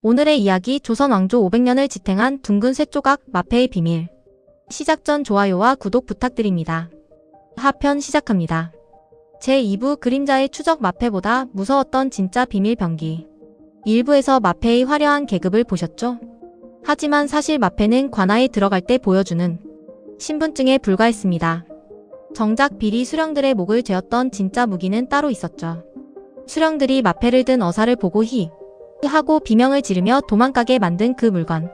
오늘의 이야기 조선 왕조 500년을 지탱한 둥근 쇠조각 마패의 비밀. 시작 전 좋아요와 구독 부탁드립니다. 하편 시작합니다. 제2부 그림자의 추적 마패보다 무서웠던 진짜 비밀 병기. 1부에서 마패의 화려한 계급을 보셨죠? 하지만 사실 마패는 관아에 들어갈 때 보여주는 신분증에 불과했습니다. 정작 비리 수령들의 목을 죄었던 진짜 무기는 따로 있었죠. 수령들이 마패를 든 어사를 보고 히 하고 비명을 지르며 도망가게 만든 그 물건.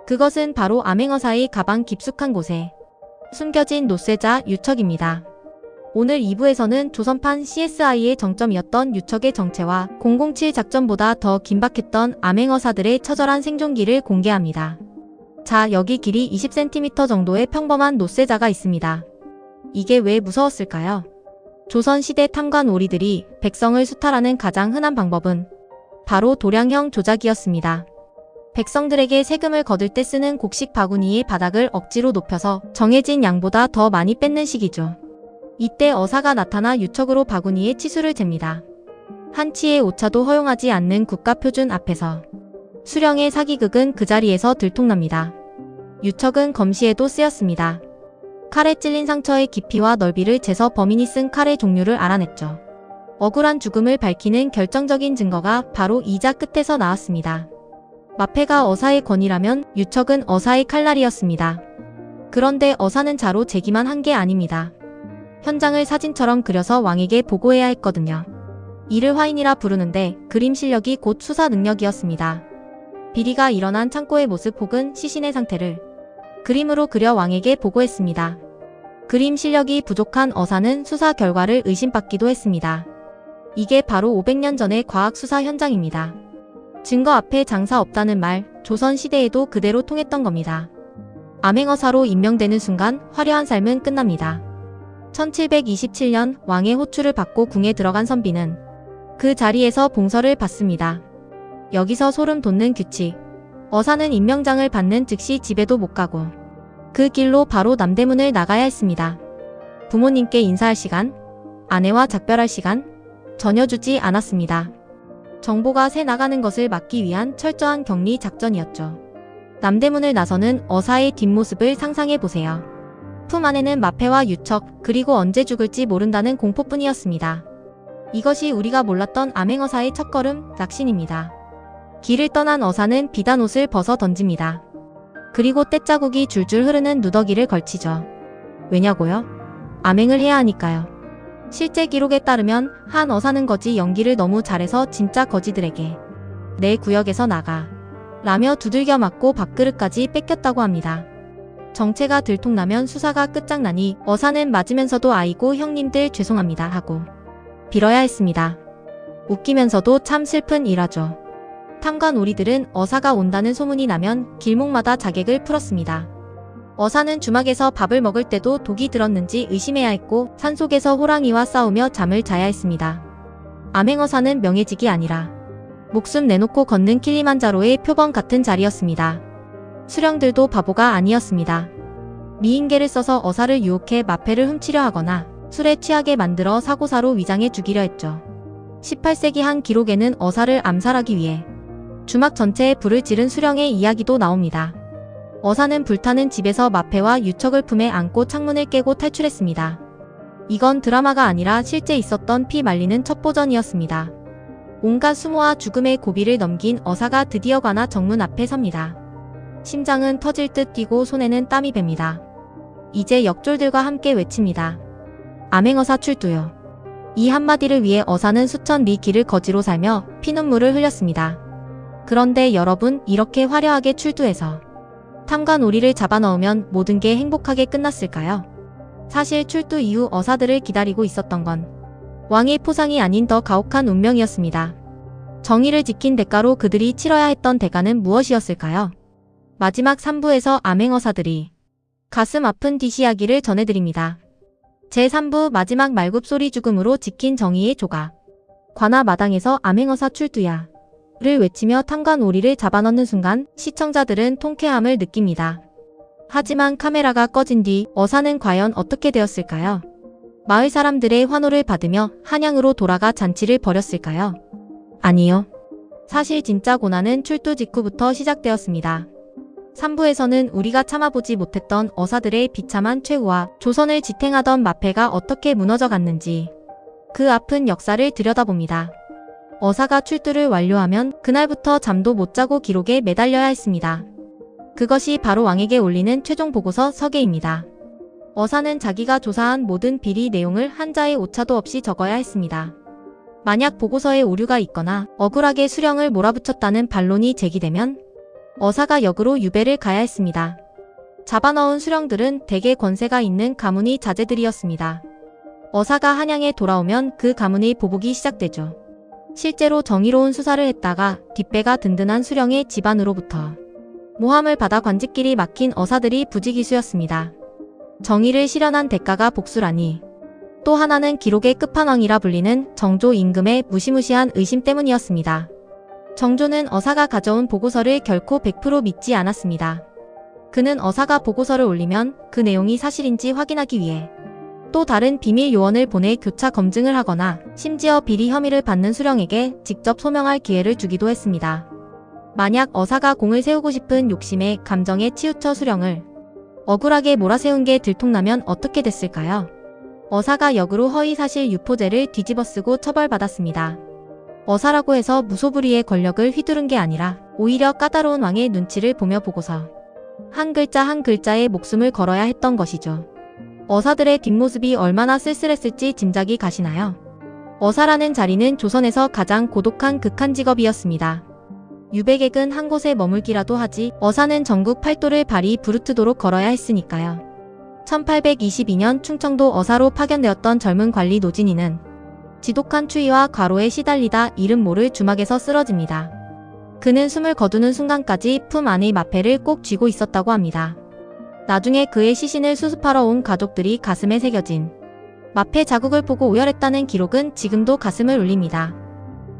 그것은 바로 암행어사의 가방 깊숙한 곳에 숨겨진 노쇠자 유척입니다. 오늘 2부에서는 조선판 CSI의 정점이었던 유척의 정체와 007 작전보다 더 긴박했던 암행어사들의 처절한 생존기를 공개합니다. 자, 여기 길이 20cm 정도의 평범한 노쇠자가 있습니다. 이게 왜 무서웠을까요? 조선시대 탐관 오리들이 백성을 수탈하는 가장 흔한 방법은 바로 도량형 조작이었습니다. 백성들에게 세금을 거둘 때 쓰는 곡식 바구니의 바닥을 억지로 높여서 정해진 양보다 더 많이 뺏는 식이죠. 이때 어사가 나타나 유척으로 바구니에 치수를 잽니다. 한치의 오차도 허용하지 않는 국가표준 앞에서 수령의 사기극은 그 자리에서 들통납니다. 유척은 검시에도 쓰였습니다. 칼에 찔린 상처의 깊이와 넓이를 재서 범인이 쓴 칼의 종류를 알아냈죠. 억울한 죽음을 밝히는 결정적인 증거가 바로 이 자 끝에서 나왔습니다. 마패가 어사의 권위라면 유척은 어사의 칼날이었습니다. 그런데 어사는 자로 재기만 한 게 아닙니다. 현장을 사진처럼 그려서 왕에게 보고해야 했거든요. 이를 화인이라 부르는데 그림 실력이 곧 수사 능력이었습니다. 비리가 일어난 창고의 모습 혹은 시신의 상태를 그림으로 그려 왕에게 보고했습니다. 그림 실력이 부족한 어사는 수사 결과를 의심받기도 했습니다. 이게 바로 500년 전의 과학 수사 현장입니다. 증거 앞에 장사 없다는 말, 조선시대에도 그대로 통했던 겁니다. 암행어사로 임명되는 순간 화려한 삶은 끝납니다. 1727년 왕의 호출을 받고 궁에 들어간 선비는 그 자리에서 봉서를 받습니다. 여기서 소름 돋는 규칙. 어사는 임명장을 받는 즉시 집에도 못 가고 그 길로 바로 남대문을 나가야 했습니다. 부모님께 인사할 시간, 아내와 작별할 시간 전혀 주지 않았습니다. 정보가 새 나가는 것을 막기 위한 철저한 격리 작전이었죠. 남대문을 나서는 어사의 뒷모습을 상상해보세요. 품 안에는 마패와 유척, 그리고 언제 죽을지 모른다는 공포뿐이었습니다. 이것이 우리가 몰랐던 암행어사의 첫걸음, 낙신입니다. 길을 떠난 어사는 비단 옷을 벗어 던집니다. 그리고 떼자국이 줄줄 흐르는 누더기를 걸치죠. 왜냐고요? 암행을 해야 하니까요. 실제 기록에 따르면 한 어사는 거지 연기를 너무 잘해서 진짜 거지들에게 내 구역에서 나가 라며 두들겨 맞고 밥그릇까지 뺏겼다고 합니다. 정체가 들통나면 수사가 끝장나니 어사는 맞으면서도 아이고 형님들 죄송합니다 하고 빌어야 했습니다. 웃기면서도 참 슬픈 일화죠. 탐관 오리들은 어사가 온다는 소문이 나면 길목마다 자객을 풀었습니다. 어사는 주막에서 밥을 먹을 때도 독이 들었는지 의심해야 했고 산속에서 호랑이와 싸우며 잠을 자야 했습니다. 암행어사는 명예직이 아니라 목숨 내놓고 걷는 킬리만자로의 표범 같은 자리였습니다. 수령들도 바보가 아니었습니다. 미인계를 써서 어사를 유혹해 마패를 훔치려 하거나 술에 취하게 만들어 사고사로 위장해 죽이려 했죠. 18세기 한 기록에는 어사를 암살하기 위해 주막 전체에 불을 지른 수령의 이야기도 나옵니다. 어사는 불타는 집에서 마패와 유척을 품에 안고 창문을 깨고 탈출했습니다. 이건 드라마가 아니라 실제 있었던 피 말리는 첩보전이었습니다. 온갖 수모와 죽음의 고비를 넘긴 어사가 드디어 관아 정문 앞에 섭니다. 심장은 터질 듯 뛰고 손에는 땀이 뱄니다. 이제 역졸들과 함께 외칩니다. 암행어사 출두요. 이 한마디를 위해 어사는 수천 리 길을 거지로 살며 피눈물을 흘렸습니다. 그런데 여러분, 이렇게 화려하게 출두해서 탐관 오리를 잡아넣으면 모든 게 행복하게 끝났을까요? 사실 출두 이후 어사들을 기다리고 있었던 건 왕의 포상이 아닌 더 가혹한 운명이었습니다. 정의를 지킨 대가로 그들이 치러야 했던 대가는 무엇이었을까요? 마지막 3부에서 암행어사들이 가슴 아픈 뒷이야기를 전해드립니다. 제3부 마지막 말굽소리 죽음으로 지킨 정의의 조각. 관아 마당에서 암행어사 출두야 를 외치며 탐관 오리를 잡아넣는 순간 시청자들은 통쾌함을 느낍니다. 하지만 카메라가 꺼진 뒤 어사는 과연 어떻게 되었을까요? 마을 사람들의 환호를 받으며 한양으로 돌아가 잔치를 벌였을까요? 아니요. 사실 진짜 고난은 출두 직후부터 시작되었습니다. 3부에서는 우리가 참아보지 못했던 어사들의 비참한 최후와 조선을 지탱하던 마패가 어떻게 무너져 갔는지 그 아픈 역사를 들여다봅니다. 어사가 출두를 완료하면 그날부터 잠도 못 자고 기록에 매달려야 했습니다. 그것이 바로 왕에게 올리는 최종 보고서 서계입니다. 어사는 자기가 조사한 모든 비리 내용을 한자의 오차도 없이 적어야 했습니다. 만약 보고서에 오류가 있거나 억울하게 수령을 몰아붙였다는 반론이 제기되면 어사가 역으로 유배를 가야 했습니다. 잡아넣은 수령들은 대개 권세가 있는 가문의 자제들이었습니다. 어사가 한양에 돌아오면 그 가문의 보복이 시작되죠. 실제로 정의로운 수사를 했다가 뒷배가 든든한 수령의 집안으로부터 모함을 받아 관직길이 막힌 어사들이 부지기수였습니다. 정의를 실현한 대가가 복수라니. 또 하나는 기록의 끝판왕이라 불리는 정조 임금의 무시무시한 의심 때문이었습니다. 정조는 어사가 가져온 보고서를 결코 100% 믿지 않았습니다. 그는 어사가 보고서를 올리면 그 내용이 사실인지 확인하기 위해 또 다른 비밀 요원을 보내 교차 검증을 하거나 심지어 비리 혐의를 받는 수령에게 직접 소명할 기회를 주기도 했습니다. 만약 어사가 공을 세우고 싶은 욕심에 감정에 치우쳐 수령을 억울하게 몰아세운 게 들통나면 어떻게 됐을까요? 어사가 역으로 허위사실 유포죄를 뒤집어쓰고 처벌받았습니다. 어사라고 해서 무소불위의 권력을 휘두른 게 아니라 오히려 까다로운 왕의 눈치를 보며 보고서 한 글자 한 글자에 목숨을 걸어야 했던 것이죠. 어사들의 뒷모습이 얼마나 쓸쓸했을지 짐작이 가시나요? 어사라는 자리는 조선에서 가장 고독한 극한 직업이었습니다. 유배객은 한 곳에 머물기라도 하지 어사는 전국 팔도를 발이 부르트도록 걸어야 했으니까요. 1822년 충청도 어사로 파견되었던 젊은 관리 노진이는 지독한 추위와 과로에 시달리다 이름 모를 주막에서 쓰러집니다. 그는 숨을 거두는 순간까지 품 안의 마패를 꼭 쥐고 있었다고 합니다. 나중에 그의 시신을 수습하러 온 가족들이 가슴에 새겨진 마패 자국을 보고 오열했다는 기록은 지금도 가슴을 울립니다.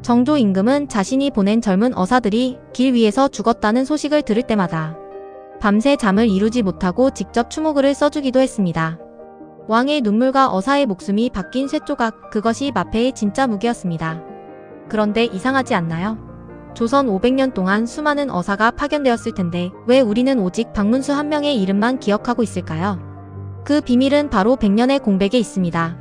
정조 임금은 자신이 보낸 젊은 어사들이 길 위에서 죽었다는 소식을 들을 때마다 밤새 잠을 이루지 못하고 직접 추모글을 써주기도 했습니다. 왕의 눈물과 어사의 목숨이 바뀐 쇠조각, 그것이 마패의 진짜 무기였습니다. 그런데 이상하지 않나요? 조선 500년 동안 수많은 어사가 파견되었을 텐데 왜 우리는 오직 박문수 한 명의 이름만 기억하고 있을까요? 그 비밀은 바로 100년의 공백에 있습니다.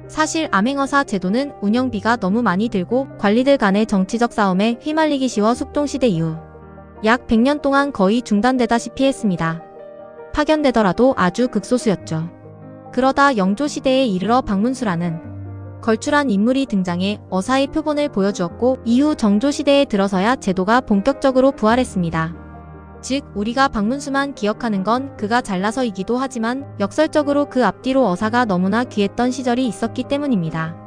사실 암행어사 제도는 운영비가 너무 많이 들고 관리들 간의 정치적 싸움에 휘말리기 쉬워 숙동시대 이후 약 100년 동안 거의 중단되다시피 했습니다. 파견되더라도 아주 극소수였죠. 그러다 영조시대에 이르러 박문수라는 걸출한 인물이 등장해 어사의 표본을 보여주었고 이후 정조시대에 들어서야 제도가 본격적으로 부활했습니다. 즉 우리가 박문수만 기억하는 건 그가 잘나서이기도 하지만 역설적으로 그 앞뒤로 어사가 너무나 귀했던 시절이 있었기 때문입니다.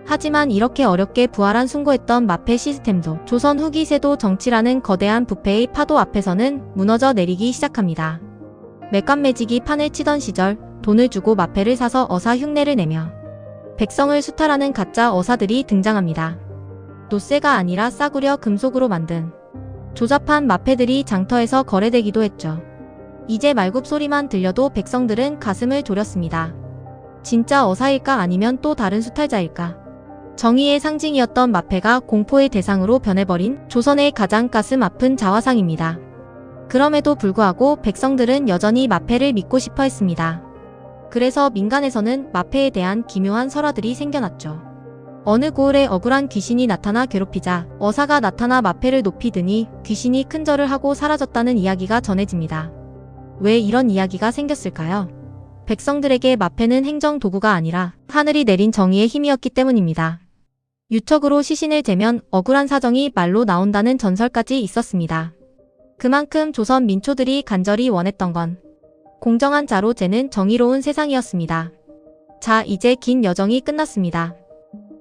하지만 이렇게 어렵게 부활한 숭고했던 마패 시스템도 조선 후기 세도 정치라는 거대한 부패의 파도 앞에서는 무너져 내리기 시작합니다. 맥감매지기 판을 치던 시절 돈을 주고 마패를 사서 어사 흉내를 내며 백성을 수탈하는 가짜 어사들이 등장합니다. 노쇠가 아니라 싸구려 금속으로 만든 조잡한 마패들이 장터에서 거래되기도 했죠. 이제 말굽 소리만 들려도 백성들은 가슴을 졸였습니다. 진짜 어사일까 아니면 또 다른 수탈자일까? 정의의 상징이었던 마패가 공포의 대상으로 변해버린 조선의 가장 가슴 아픈 자화상입니다. 그럼에도 불구하고 백성들은 여전히 마패를 믿고 싶어 했습니다. 그래서 민간에서는 마패에 대한 기묘한 설화들이 생겨났죠. 어느 고을에 억울한 귀신이 나타나 괴롭히자 어사가 나타나 마패를 높이 드니 귀신이 큰절을 하고 사라졌다는 이야기가 전해집니다. 왜 이런 이야기가 생겼을까요? 백성들에게 마패는 행정 도구가 아니라 하늘이 내린 정의의 힘이었기 때문입니다. 유척으로 시신을 재면 억울한 사정이 말로 나온다는 전설까지 있었습니다. 그만큼 조선 민초들이 간절히 원했던 건 공정한 자로 재는 정의로운 세상이었습니다. 자, 이제 긴 여정이 끝났습니다.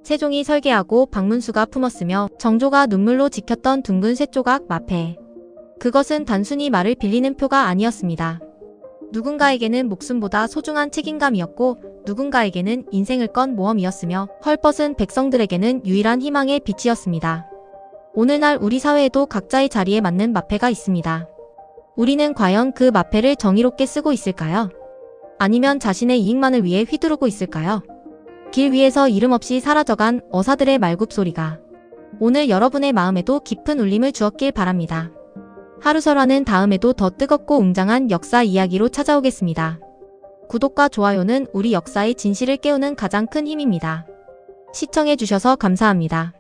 세종이 설계하고 박문수가 품었으며 정조가 눈물로 지켰던 둥근 쇠조각 마패. 그것은 단순히 말을 빌리는 표가 아니었습니다. 누군가에게는 목숨보다 소중한 책임감이었고 누군가에게는 인생을 건 모험이었으며 헐벗은 백성들에게는 유일한 희망의 빛이었습니다. 오늘날 우리 사회에도 각자의 자리에 맞는 마패가 있습니다. 우리는 과연 그 마패를 정의롭게 쓰고 있을까요? 아니면 자신의 이익만을 위해 휘두르고 있을까요? 길 위에서 이름 없이 사라져간 어사들의 말굽 소리가 오늘 여러분의 마음에도 깊은 울림을 주었길 바랍니다. 하루설화는 다음에도 더 뜨겁고 웅장한 역사 이야기로 찾아오겠습니다. 구독과 좋아요는 우리 역사의 진실을 깨우는 가장 큰 힘입니다. 시청해주셔서 감사합니다.